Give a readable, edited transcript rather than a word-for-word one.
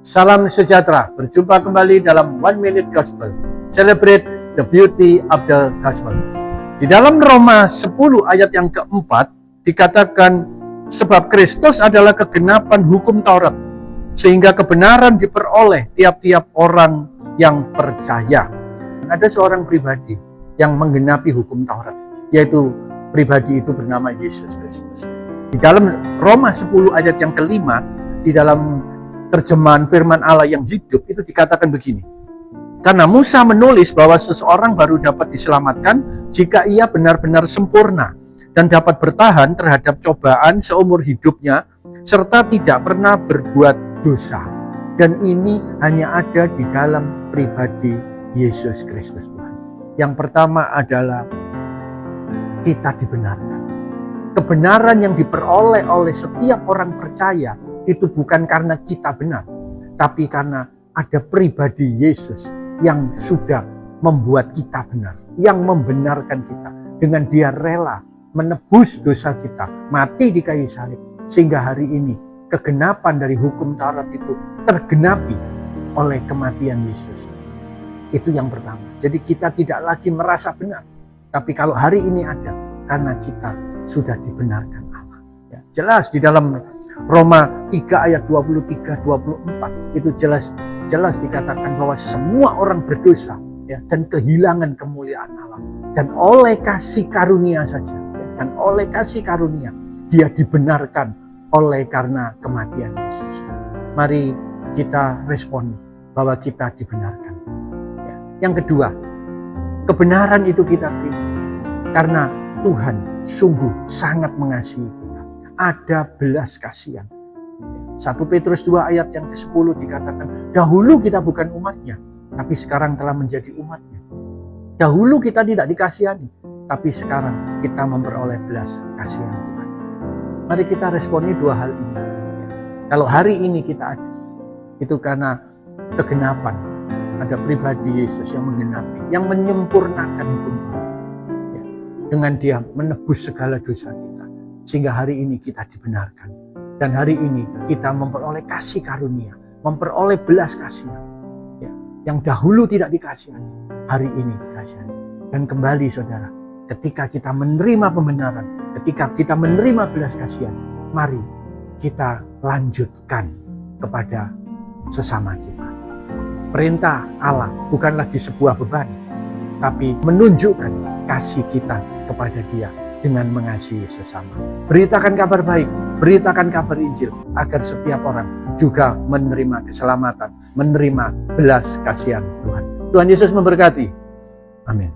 Salam sejahtera, berjumpa kembali dalam One Minute Gospel. Celebrate the beauty of the gospel. Di dalam Roma 10 ayat yang keempat dikatakan, sebab Kristus adalah kegenapan hukum Taurat, sehingga kebenaran diperoleh tiap-tiap orang yang percaya. Ada seorang pribadi yang menggenapi hukum Taurat, yaitu pribadi itu bernama Yesus Kristus. Di dalam Roma 10 ayat yang kelima, di dalam terjemahan firman Allah yang hidup itu dikatakan begini. Karena Musa menulis bahwa seseorang baru dapat diselamatkan jika ia benar-benar sempurna dan dapat bertahan terhadap cobaan seumur hidupnya serta tidak pernah berbuat dosa. Dan ini hanya ada di dalam pribadi Yesus Kristus Tuhan. Yang pertama adalah kita dibenarkan. Kebenaran yang diperoleh oleh setiap orang percaya itu bukan karena kita benar, tapi karena ada pribadi Yesus yang sudah membuat kita benar, yang membenarkan kita. Dengan dia rela menebus dosa kita, mati di kayu salib, sehingga hari ini kegenapan dari hukum Taurat itu tergenapi oleh kematian Yesus. Itu yang pertama. Jadi kita tidak lagi merasa benar, tapi kalau hari ini ada, karena kita sudah dibenarkan Allah. Ya, jelas di dalam Roma 3 ayat 23-24 itu jelas dikatakan bahwa semua orang berdosa, ya, dan kehilangan kemuliaan Allah, dan oleh kasih karunia saja, ya, dan oleh kasih karunia dia dibenarkan oleh karena kematian Yesus. Mari kita respon bahwa kita dibenarkan, ya. Yang kedua, kebenaran itu kita terima karena Tuhan sungguh sangat mengasihi kita. Ada belas kasihan. 1 Petrus 2 ayat yang ke-10 dikatakan, dahulu kita bukan umatnya, tapi sekarang telah menjadi umatnya. Dahulu kita tidak dikasihani, tapi sekarang kita memperoleh belas kasihan Tuhan. Mari kita responi dua hal ini. Kalau hari ini kita ada, itu karena kegenapan. Ada pribadi Yesus yang menggenapi, yang menyempurnakan hukum Tuhan. Dengan dia menebus segala dosa kita, sehingga hari ini kita dibenarkan. Dan hari ini kita memperoleh kasih karunia, memperoleh belas kasihan, ya, yang dahulu tidak dikasihani, hari ini dikasihani. Dan kembali saudara, ketika kita menerima pembenaran, ketika kita menerima belas kasihan, mari kita lanjutkan kepada sesama kita. Perintah Allah bukan lagi sebuah beban, tapi menunjukkan kasih kita kepada dia dengan mengasihi sesama. Beritakan kabar baik, beritakan kabar Injil, agar setiap orang juga menerima keselamatan, menerima belas kasihan Tuhan. Tuhan Yesus memberkati. Amin.